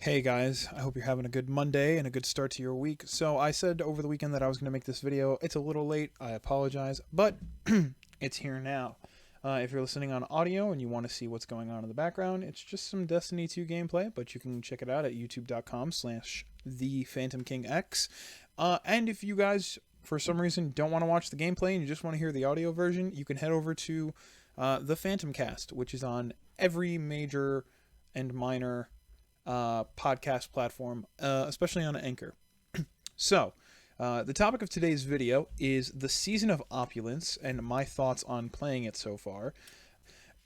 Hey guys, I hope you're having a good Monday and a good start to your week. So I said over the weekend that I was going to make this video. It's a little late, I apologize, but it's here now. If you're listening on audio and you want to see what's going on in the background, it's just some Destiny 2 gameplay, but you can check it out at youtube.com/thephantomkingx. And if you guys, for some reason, don't want to watch the gameplay and you just want to hear the audio version, you can head over to the Phantom Cast, which is on every major and minor podcast platform, especially on Anchor. So, the topic of today's video is the Season of Opulence and my thoughts on playing it so far,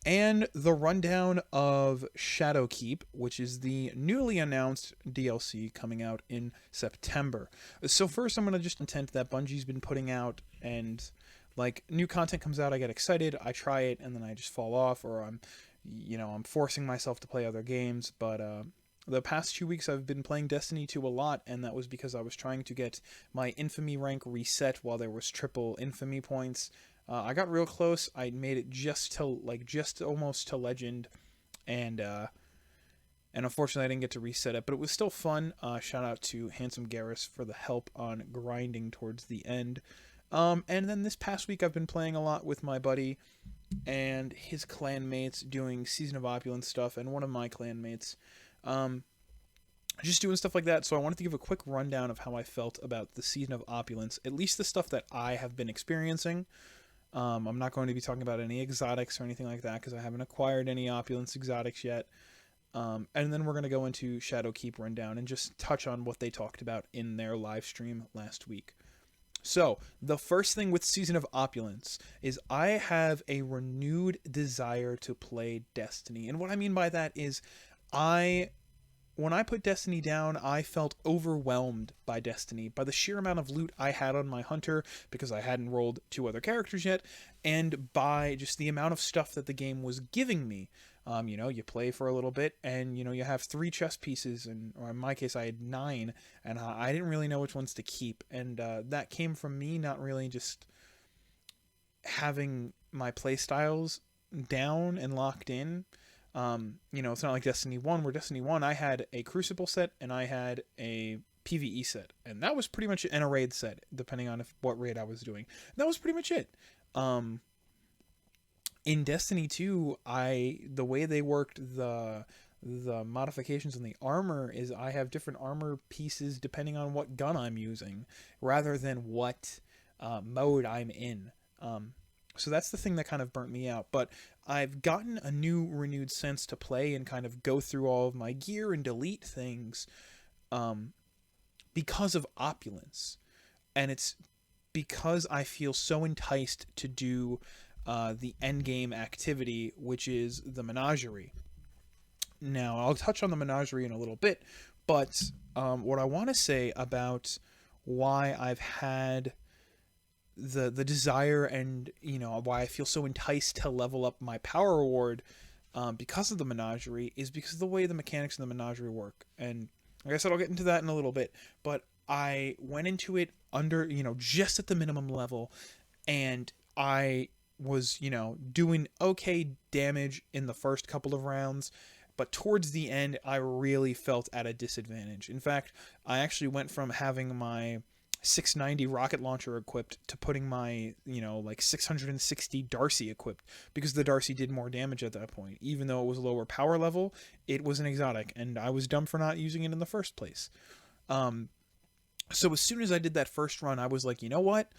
and the rundown of Shadowkeep, which is the newly announced DLC coming out in September. So first, I'm going to just intend that Bungie's been putting out, and like new content comes out, I get excited, I try it, and then I just fall off, or I'm forcing myself to play other games, but the past 2 weeks I've been playing Destiny 2 a lot, and that was because I was trying to get my infamy rank reset while there was triple infamy points. I got real close. I made it just almost to legend, and unfortunately I didn't get to reset it, but it was still fun. Shout out to Handsome Garrus for the help on grinding towards the end. And then this past week I've been playing a lot with my buddy and his clanmates doing Season of Opulence stuff, and one of my clanmates just doing stuff like that. So I wanted to give a quick rundown of how I felt about the Season of Opulence, at least the stuff that I have been experiencing. I'm not going to be talking about any exotics or anything like that because I haven't acquired any Opulence exotics yet. And then we're going to go into Shadowkeep rundown and just touch on what they talked about in their live stream last week. So, the first thing with Season of Opulence is I have a renewed desire to play Destiny. And what I mean by that is when I put Destiny down, I felt overwhelmed by Destiny, by the sheer amount of loot I had on my hunter, because I hadn't rolled 2 other characters yet, and by just the amount of stuff that the game was giving me. You play for a little bit, and, you have 3 chess pieces, or in my case, I had 9, and I didn't really know which ones to keep, and that came from me not really just having my playstyles down and locked in. It's not like Destiny 1, where Destiny 1, I had a Crucible set, and I had a PvE set, and that was pretty much an raid set, depending on what raid I was doing. And that was pretty much it. In Destiny 2, the way they worked the modifications on the armor is I have different armor pieces depending on what gun I'm using, rather than what mode I'm in. So that's the thing that kind of burnt me out. But I've gotten a new renewed sense to play and kind of go through all of my gear and delete things because of Opulence. And it's because I feel so enticed to do the endgame activity, which is the Menagerie. Now, I'll touch on the Menagerie in a little bit, but what I want to say about why I've had the desire and, why I feel so enticed to level up my power reward because of the Menagerie is because of the way the mechanics of the Menagerie work. And like I said, I'll get into that in a little bit, but I went into it under, just at the minimum level, and I was, doing okay damage in the first couple of rounds, but towards the end, I really felt at a disadvantage. In fact, I actually went from having my 690 rocket launcher equipped to putting my 660 Darcy equipped, because the Darcy did more damage at that point. Even though it was lower power level, it was an exotic, and I was dumb for not using it in the first place. So as soon as I did that first run, I was like, you know what?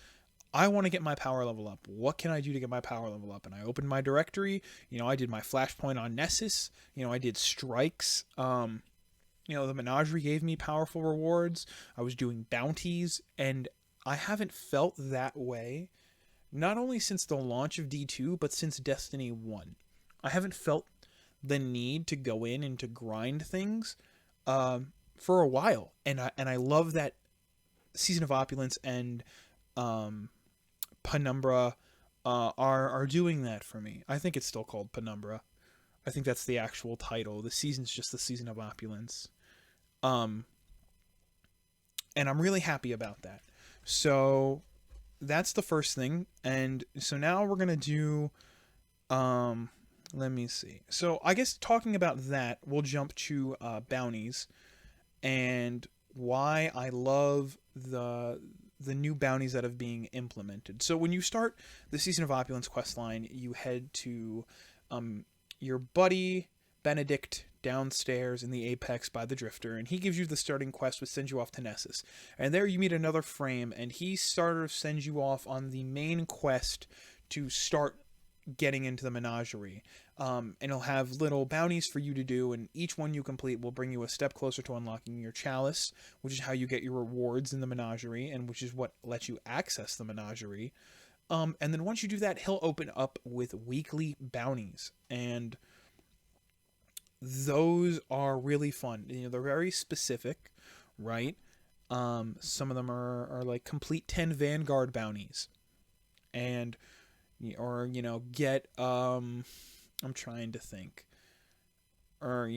I want to get my power level up. What can I do to get my power level up? And I opened my directory. I did my flashpoint on Nessus. I did strikes. The Menagerie gave me powerful rewards. I was doing bounties, and I haven't felt that way, not only since the launch of D2, but since Destiny 1. I haven't felt the need to go in and to grind things for a while, and I love that Season of Opulence and Penumbra are doing that for me. I think it's still called Penumbra. I think that's the actual title. The season's just the Season of Opulence. And I'm really happy about that. So that's the first thing. And so now we're going to do, let me see. So I guess talking about that, we'll jump to bounties. and why I love the new bounties that have being implemented. So when you start the Season of Opulence questline, you head to your buddy Benedict downstairs in the Apex by the Drifter, and he gives you the starting quest, which sends you off to Nessus. And there you meet another frame, and he sort of sends you off on the main quest to start getting into the menagerie. And he'll have little bounties for you to do, and each one you complete will bring you a step closer to unlocking your chalice, which is how you get your rewards in the menagerie, and which is what lets you access the menagerie. And then once you do that, he'll open up with weekly bounties, and those are really fun. You know, they're very specific, right? Some of them are like complete 10 Vanguard bounties, and or get I'm trying to think, or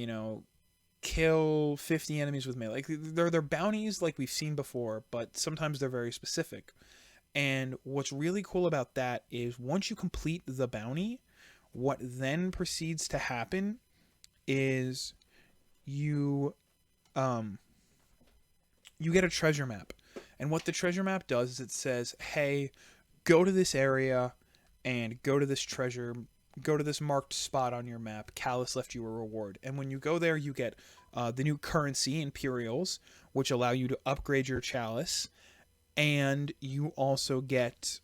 kill 50 enemies with melee. Like they're bounties like we've seen before, but sometimes they're very specific. And what's really cool about that is once you complete the bounty, what then proceeds to happen is you you get a treasure map. And what the treasure map does is it says, hey, go to this area and go to this marked spot on your map. Callus left you a reward. And when you go there, you get the new currency, Imperials, which allow you to upgrade your chalice. And you also get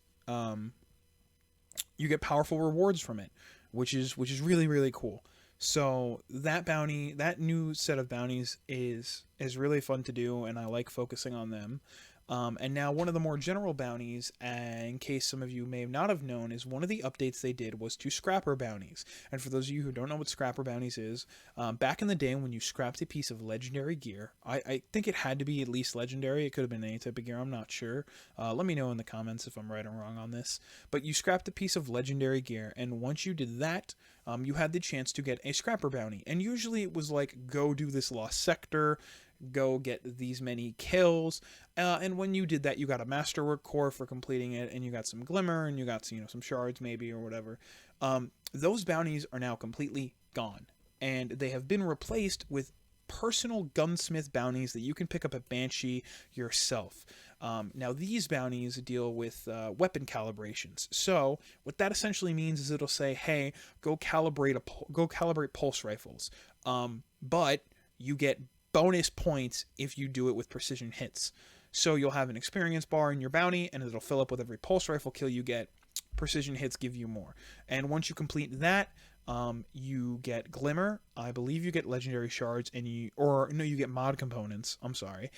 powerful rewards from it, which is really, really cool. So that bounty, that new set of bounties is really fun to do, and I like focusing on them. And now one of the more general bounties, in case some of you may not have known, is one of the updates they did was to scrapper bounties. And for those of you who don't know what scrapper bounties is, back in the day when you scrapped a piece of legendary gear, I think it had to be at least legendary. It could have been any type of gear, I'm not sure. Let me know in the comments if I'm right or wrong on this. But you scrapped a piece of legendary gear, and once you did that, you had the chance to get a scrapper bounty. And usually it was like, go do this lost sector, go get these many kills, and when you did that, you got a masterwork core for completing it, and you got some glimmer, and you got some shards maybe or whatever. Those bounties are now completely gone, and they have been replaced with personal gunsmith bounties that you can pick up at Banshee yourself. Now these bounties deal with weapon calibrations. So what that essentially means is it'll say, hey, go calibrate pulse rifles, but you get bonus points if you do it with precision hits. So you'll have an experience bar in your bounty, and it'll fill up with every pulse rifle kill you get. Precision hits give you more. And once you complete that, you get glimmer. I believe you get legendary shards, and you get mod components. I'm sorry,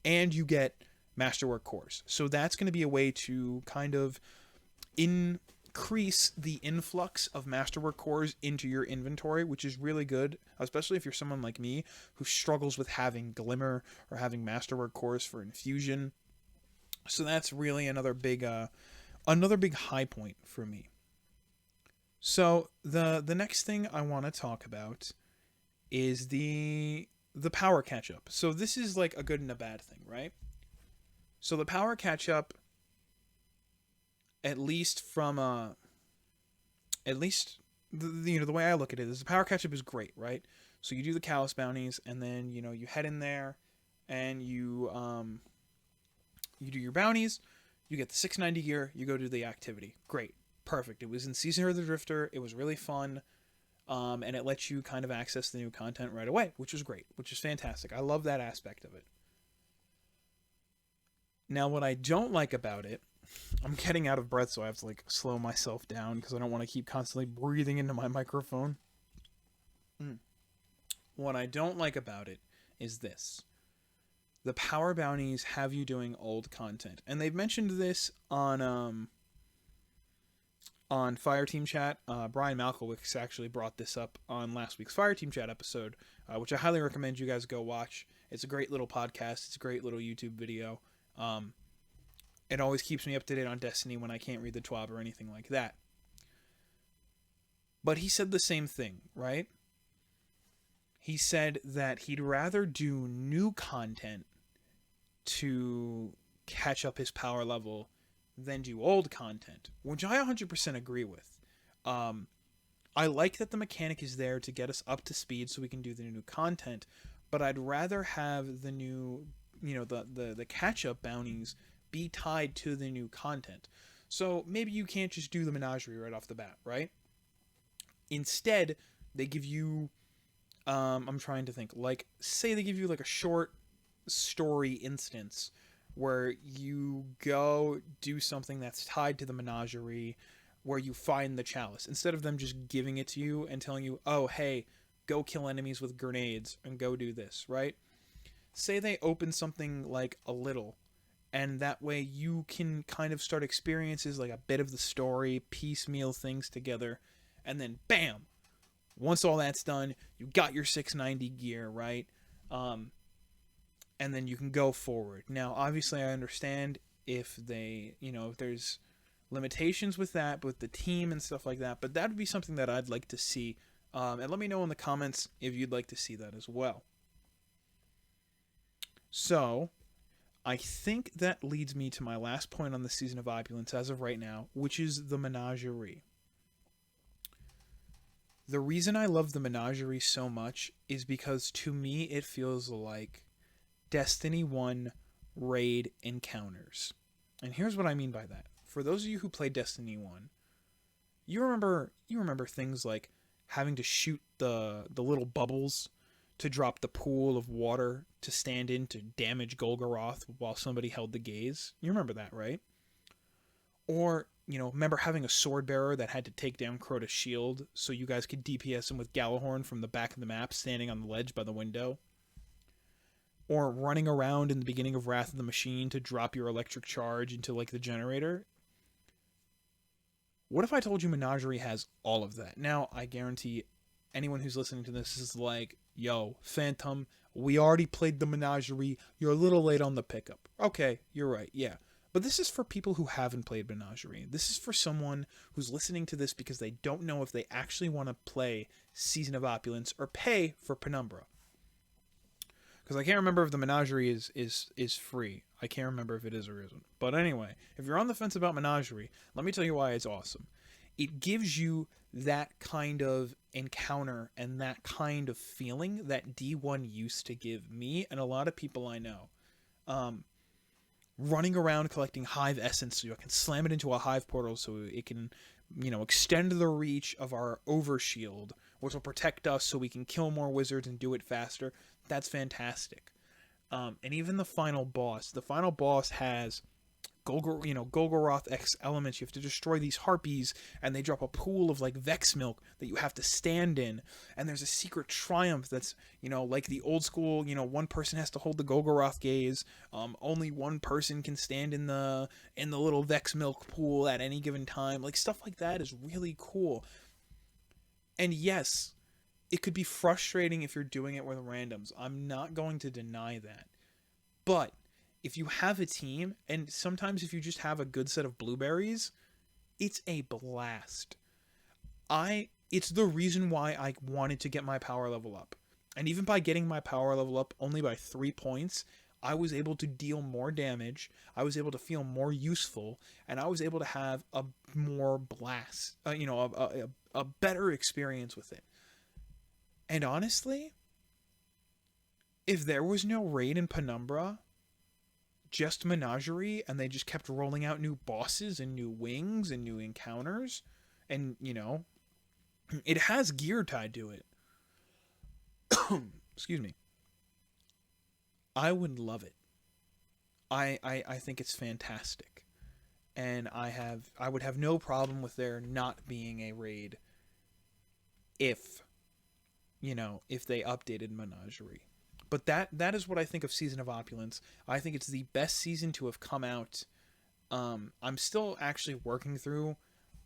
and you get masterwork cores. So that's going to be a way to kind of increase the influx of masterwork cores into your inventory, which is really good, especially if you're someone like me who struggles with having glimmer or having masterwork cores for infusion. So that's really another big high point for me. So the next thing I want to talk about is the power catch up. So this is like a good and a bad thing, right? So the power catch up, at least the way I look at it is the power catch up is great, right? So you do the Callus bounties, and then you head in there, and you do your bounties, you get the 690 gear, you go do the activity. Great, perfect. It was in Season of the Drifter. It was really fun, and it lets you kind of access the new content right away, which was great, which is fantastic. I love that aspect of it. Now, what I don't like about it, I'm getting out of breath, so I have to slow myself down because I don't want to keep constantly breathing into my microphone. What I don't like about it is this. The power bounties have you doing old content. And they've mentioned this on Fireteam Chat. Brian Malkowicz actually brought this up on last week's Fireteam Chat episode, which I highly recommend you guys go watch. It's a great little podcast. It's a great little YouTube video. It always keeps me up to date on Destiny when I can't read the TWAB or anything like that. But he said the same thing, right? He said that he'd rather do new content to catch up his power level than do old content, which I 100% agree with. I like that the mechanic is there to get us up to speed so we can do the new content, but I'd rather have the new, the catch up bounties be tied to the new content. So maybe you can't just do the menagerie right off the bat, right? Instead, they give you, I'm trying to think, like, say they give you like a short story instance where you go do something that's tied to the menagerie, where you find the chalice, instead of them just giving it to you and telling you, oh, hey, go kill enemies with grenades and go do this, right? Say they open something like a little, and that way you can kind of start experiences like a bit of the story, piecemeal things together, and then bam, once all that's done, you got your 690 gear, right? And then you can go forward. Now, obviously, I understand if they, if there's limitations with that, with the team and stuff like that, but that would be something that I'd like to see. And let me know in the comments if you'd like to see that as well. So, I think that leads me to my last point on the Season of Opulence as of right now, which is the menagerie. The reason I love the menagerie so much is because to me it feels like Destiny 1 raid encounters. And here's what I mean by that. For those of you who played Destiny 1, you remember things like having to shoot the little bubbles to drop the pool of water to stand in to damage Golgoroth while somebody held the gaze. You remember that, right? Or, remember having a sword bearer that had to take down Crota's shield so you guys could DPS him with Galahorn from the back of the map standing on the ledge by the window? Or running around in the beginning of Wrath of the Machine to drop your electric charge into, like, the generator? What if I told you Menagerie has all of that? Now, I guarantee anyone who's listening to this is like, yo, Phantom, we already played the Menagerie. You're a little late on the pickup. Okay, you're right, yeah. But this is for people who haven't played Menagerie. This is for someone who's listening to this because they don't know if they actually want to play Season of Opulence or pay for Penumbra. Because I can't remember if the Menagerie is free. I can't remember if it is or isn't. But anyway, if you're on the fence about Menagerie, let me tell you why it's awesome. It gives you that kind of encounter and that kind of feeling that D1 used to give me and a lot of people I know. Running around collecting hive essence so you can slam it into a hive portal so it can, extend the reach of our overshield, which will protect us so we can kill more wizards and do it faster. That's fantastic. And even the final boss has Golgoroth X elements. You have to destroy these harpies, and they drop a pool of like Vex milk that you have to stand in. And there's a secret triumph that's, like the old school, one person has to hold the Golgoroth gaze. Only one person can stand in the little Vex milk pool at any given time. Like, stuff like that is really cool. And yes, it could be frustrating if you're doing it with randoms. I'm not going to deny that. But if you have a team, and sometimes if you just have a good set of blueberries, it's a blast. It's the reason why I wanted to get my power level up. And even by getting my power level up only by 3 points, I was able to deal more damage, I was able to feel more useful, and I was able to have a more blast, a better experience with it. And honestly, if there was no raid in Penumbra, just Menagerie, and they just kept rolling out new bosses and new wings and new encounters, and, it has gear tied to it. Excuse me. I would love it. I think it's fantastic. And I would have no problem with there not being a raid if they updated Menagerie. But that is what I think of Season of Opulence. I think it's the best season to have come out. I'm still actually working through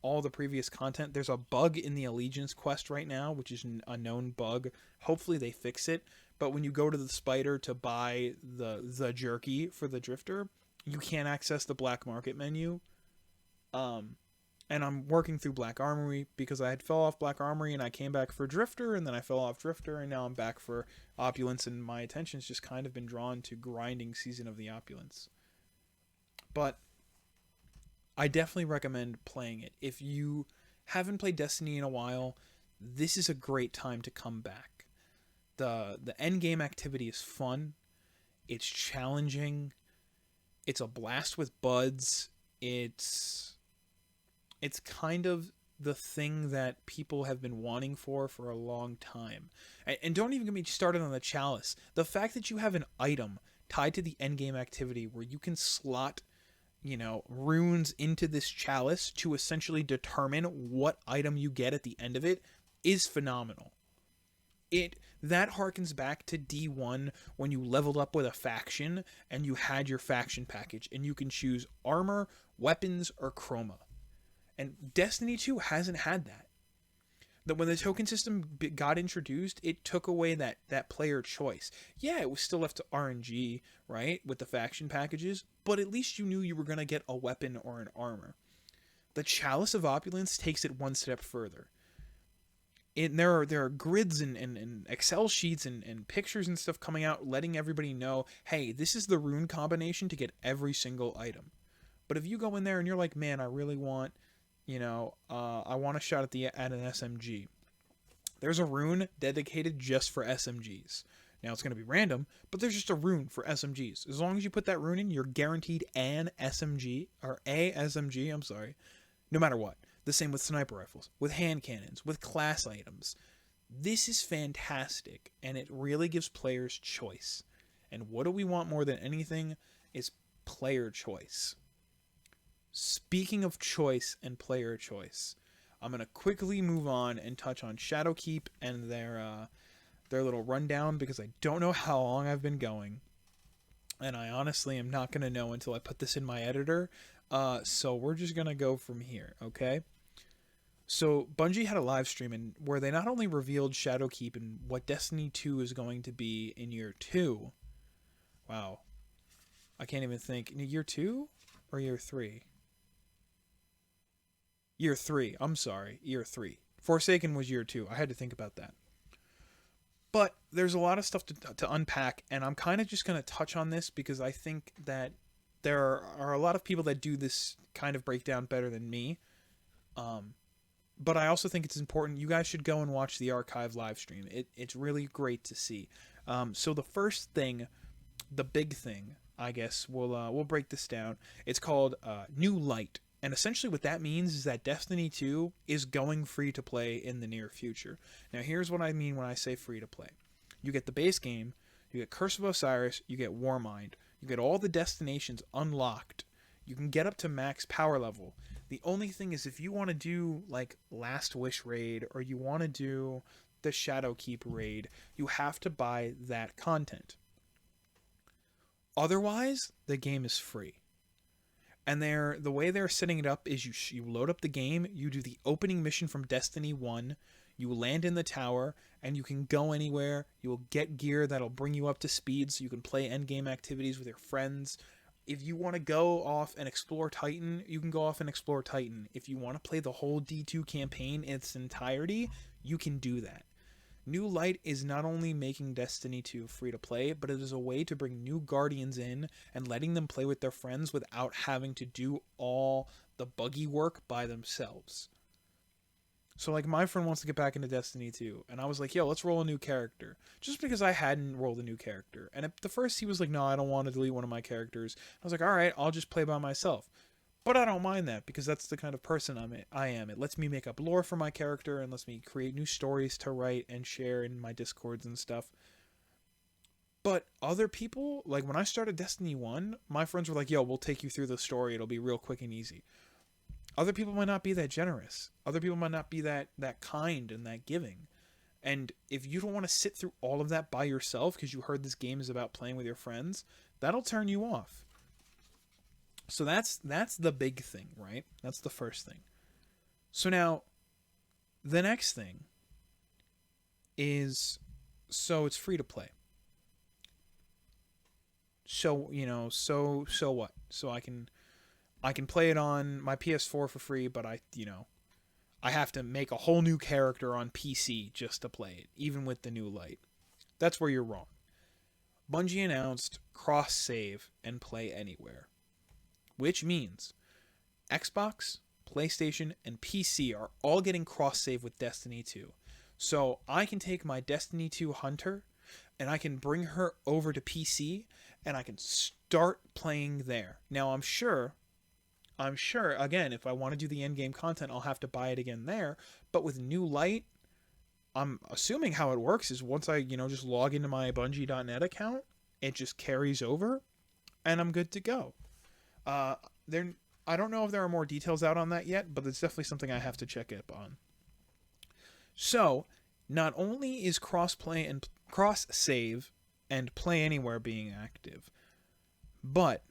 all the previous content. There's a bug in the Allegiance quest right now, which is a known bug. Hopefully they fix it. But when you go to the spider to buy the jerky for the drifter, you can't access the black market menu. And I'm working through Black Armory because I had fell off Black Armory and I came back for Drifter, and then I fell off Drifter, and now I'm back for Opulence, and my attention's just kind of been drawn to grinding Season of the Opulence. But I definitely recommend playing it. If you haven't played Destiny in a while, this is a great time to come back. The end game activity is fun. It's challenging. It's a blast with buds. It's kind of the thing that people have been wanting for a long time. And don't even get me started on the chalice. The fact that you have an item tied to the endgame activity where you can slot, runes into this chalice to essentially determine what item you get at the end of it is phenomenal. That harkens back to D1 when you leveled up with a faction and you had your faction package and you can choose armor, weapons, or chroma. And Destiny 2 hasn't had that. That when the token system got introduced, it took away that player choice. Yeah, it was still left to RNG, right, with the faction packages, but at least you knew you were going to get a weapon or an armor. The Chalice of Opulence takes it one step further. There are grids and Excel sheets and pictures and stuff coming out letting everybody know, hey, this is the rune combination to get every single item. But if you go in there and you're like, man, I really want, I want a shot at an SMG. There's a rune dedicated just for SMGs. Now it's going to be random, but there's just a rune for SMGs. As long as you put that rune in, you're guaranteed an SMG, or a SMG, I'm sorry, no matter what. The same with sniper rifles, with hand cannons, with class items. This is fantastic, and it really gives players choice. And what do we want more than anything is player choice. Speaking of choice and player choice, I'm going to quickly move on and touch on Shadowkeep and their little rundown, because I don't know how long I've been going. And I honestly am not going to know until I put this in my editor. So we're just going to go from here, okay? So Bungie had a live stream where they not only revealed Shadowkeep and what Destiny 2 is going to be in year 2. Wow. I can't even think. In year 2 or year 3? Year 3. I'm sorry. Year 3. Forsaken was year 2. I had to think about that. But there's a lot of stuff to unpack, and I'm kind of just going to touch on this because I think that there are a lot of people that do this kind of breakdown better than me. But I also think it's important. You guys should go and watch the archive live stream. It's really great to see. So the first thing, the big thing, I guess, we'll break this down. It's called New Light. And essentially what that means is that Destiny 2 is going free to play in the near future. Now here's what I mean when I say free to play. You get the base game, you get Curse of Osiris, you get Warmind, you get all the destinations unlocked. You can get up to max power level. The only thing is if you want to do like Last Wish raid or you want to do the Shadowkeep raid, you have to buy that content. Otherwise, the game is free. And the way they're setting it up is you load up the game, you do the opening mission from Destiny 1, you land in the tower, and you can go anywhere. You will get gear that'll bring you up to speed so you can play endgame activities with your friends. If you want to go off and explore Titan, you can go off and explore Titan. If you want to play the whole D2 campaign in its entirety, you can do that. New Light is not only making Destiny 2 free to play, but it is a way to bring new Guardians in and letting them play with their friends without having to do all the buggy work by themselves. So like my friend wants to get back into Destiny 2, and I was like, yo, let's roll a new character. Just because I hadn't rolled a new character. And at the first he was like, no, I don't want to delete one of my characters. I was like, alright, I'll just play by myself. But I don't mind that, because that's the kind of person I am. It lets me make up lore for my character and lets me create new stories to write and share in my Discords and stuff. But other people, like when I started Destiny 1, my friends were like, yo, we'll take you through the story. It'll be real quick and easy. Other people might not be that generous. Other people might not be that kind and that giving. And if you don't want to sit through all of that by yourself because you heard this game is about playing with your friends, that'll turn you off. So that's the big thing, right? That's the first thing. So now, the next thing is, so it's free to play. So, so what? So I can play it on my PS4 for free, but I have to make a whole new character on PC just to play it, even with the New Light. That's where you're wrong. Bungie announced cross-save and play anywhere. Which means Xbox, PlayStation, and PC are all getting cross-save with Destiny 2. So I can take my Destiny 2 Hunter and I can bring her over to PC and I can start playing there. Now I'm sure again if I want to do the end game content I'll have to buy it again there, but with New Light, I'm assuming how it works is once I, just log into my Bungie.net account, it just carries over and I'm good to go. There I don't know if there are more details out on that yet, but it's definitely something I have to check up on. So, not only is crossplay and cross save and play anywhere being active, but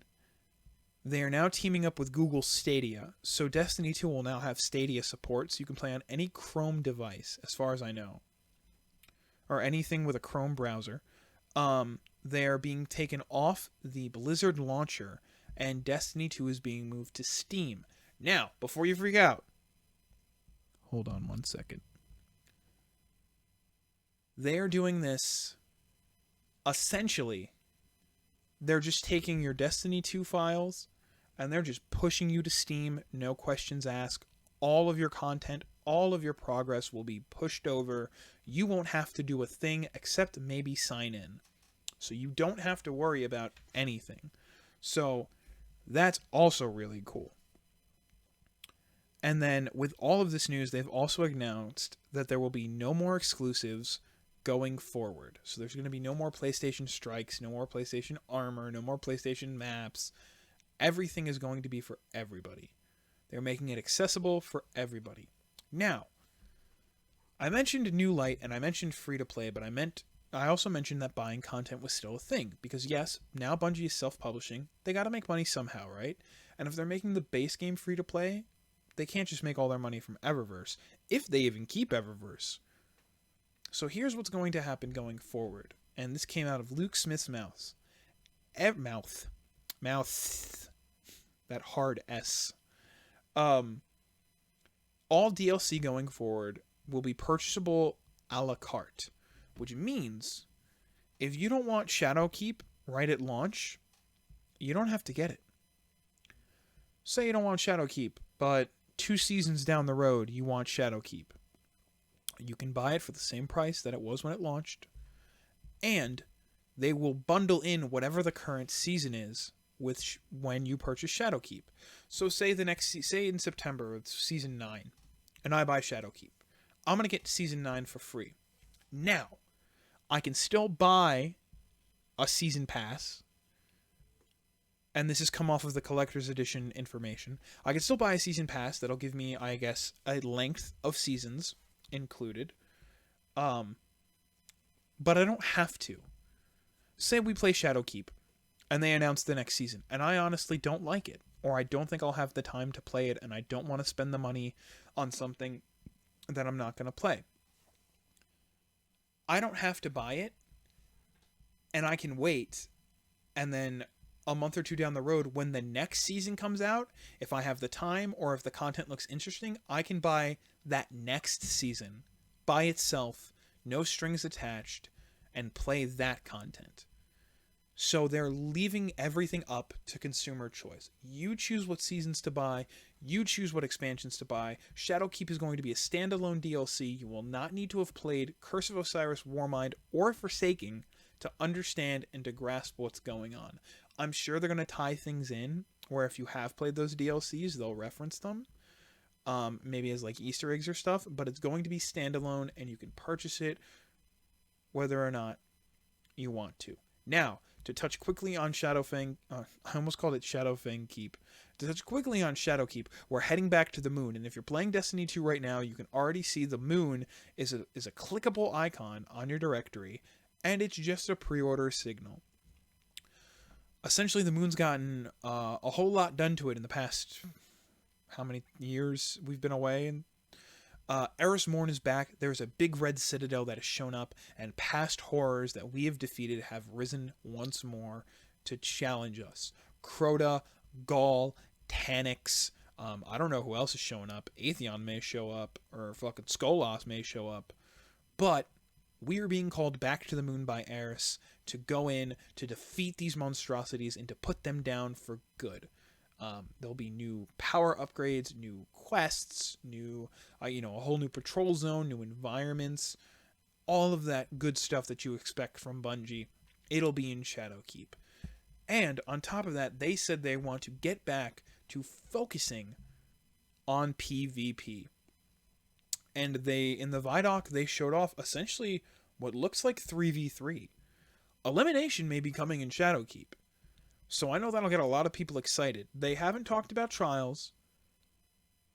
they are now teaming up with Google Stadia. So Destiny 2 will now have Stadia support, so you can play on any Chrome device, as far as I know, or anything with a Chrome browser. They are being taken off the Blizzard launcher, and Destiny 2 is being moved to Steam. Now, before you freak out, hold on one second. They are doing this, essentially, they're just taking your Destiny 2 files, and they're just pushing you to Steam, no questions asked. All of your content, all of your progress will be pushed over. You won't have to do a thing except maybe sign in. So you don't have to worry about anything. So that's also really cool. And then with all of this news, they've also announced that there will be no more exclusives going forward. So there's going to be no more PlayStation Strikes, no more PlayStation Armor, no more PlayStation Maps. Everything is going to be for everybody. They're making it accessible for everybody. Now, I mentioned New Light and I mentioned free to play, but I also mentioned that buying content was still a thing. Because yes, now Bungie is self-publishing. They got to make money somehow, right? And if they're making the base game free to play, they can't just make all their money from Eververse. If they even keep Eververse. So here's what's going to happen going forward. And this came out of Luke Smith's mouth. Mouth. That hard S. All DLC going forward will be purchasable a la carte. Which means, if you don't want Shadowkeep right at launch, you don't have to get it. Say you don't want Shadowkeep, but 2 seasons down the road you want Shadowkeep. You can buy it for the same price that it was when it launched, and they will bundle in whatever the current season is with when you purchase Shadowkeep. So say in September it's season 9, and I buy Shadowkeep. I'm gonna get season 9 for free. Now, I can still buy a season pass, and this has come off of the collector's edition information. I can still buy a season pass that'll give me, I guess, a length of seasons included, but I don't have to. Say we play Shadowkeep and they announce the next season and I honestly don't like it, or I don't think I'll have the time to play it and I don't want to spend the money on something that I'm not going to play. I don't have to buy it, and I can wait, and then a month or two down the road when the next season comes out, if I have the time or if the content looks interesting, I can buy that next season by itself, no strings attached, and play that content. So they're leaving everything up to consumer choice. You choose what seasons to buy, you choose what expansions to buy. Shadowkeep is going to be a standalone DLC. You will not need to have played Curse of Osiris, Warmind, or Forsaking to understand and to grasp what's going on. I'm sure they're going to tie things in where if you have played those DLCs, they'll reference them. Maybe as like Easter eggs or stuff, but it's going to be standalone and you can purchase it whether or not you want to. Now, to touch quickly on Shadowfang, I almost called it Shadowfang Keep. To touch quickly on Shadowkeep, we're heading back to the moon, and if you're playing Destiny 2 right now, you can already see the moon is a clickable icon on your directory, and it's just a pre-order signal. Essentially, the moon's gotten a whole lot done to it in the past, how many years we've been away, and Eris Morn is back. There's a big red citadel that has shown up, and past horrors that we have defeated have risen once more to challenge us. Crota, Gaul, Taniks, I don't know who else is showing up. Atheon may show up, or fucking Skolas may show up. But we are being called back to the moon by Eris to go in, to defeat these monstrosities, and to put them down for good. There'll be new power upgrades, new quests, new, a whole new patrol zone, new environments, all of that good stuff that you expect from Bungie. It'll be in Shadowkeep. And on top of that, they said they want to get back to focusing on PvP. And in the Vidoc, they showed off essentially what looks like 3v3. Elimination may be coming in Shadowkeep. So I know that'll get a lot of people excited. They haven't talked about Trials,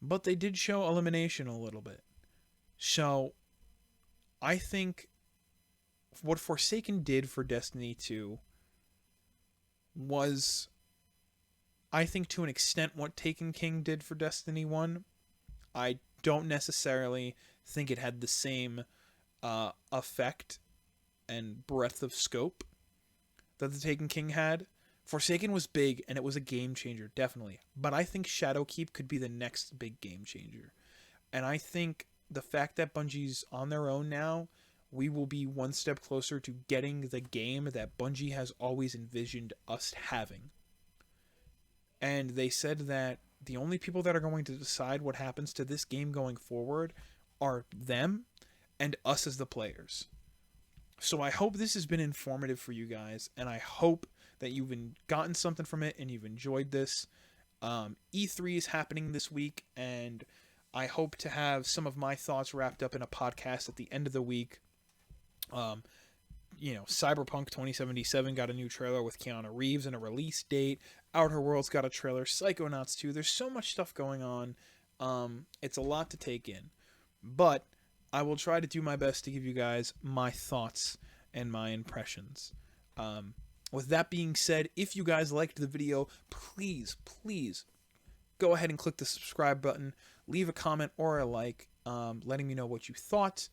but they did show Elimination a little bit. So I think what Forsaken did for Destiny 2 was, I think, to an extent, what Taken King did for Destiny 1. I don't necessarily think it had the same effect and breadth of scope that the Taken King had. Forsaken was big, and it was a game changer, definitely. But I think Shadowkeep could be the next big game changer. And I think the fact that Bungie's on their own now, we will be one step closer to getting the game that Bungie has always envisioned us having. And they said that the only people that are going to decide what happens to this game going forward are them and us as the players. So I hope this has been informative for you guys, and I hope that you've gotten something from it and you've enjoyed this. E3 is happening this week, and I hope to have some of my thoughts wrapped up in a podcast at the end of the week. Cyberpunk 2077 got a new trailer with Keanu Reeves and a release date. Outer Worlds got a trailer. Psychonauts 2. There's so much stuff going on. It's a lot to take in. But I will try to do my best to give you guys my thoughts and my impressions. With that being said, if you guys liked the video, please go ahead and click the subscribe button. Leave a comment or a like, letting me know what you thought.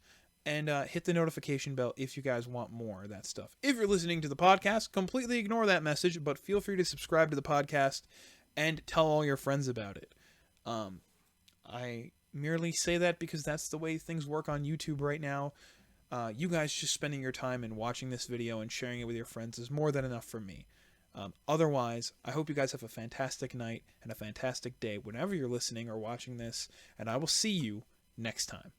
And hit the notification bell if you guys want more of that stuff. If you're listening to the podcast, completely ignore that message, but feel free to subscribe to the podcast and tell all your friends about it. I merely say that because that's the way things work on YouTube right now. You guys just spending your time and watching this video and sharing it with your friends is more than enough for me. Otherwise, I hope you guys have a fantastic night and a fantastic day whenever you're listening or watching this, and I will see you next time.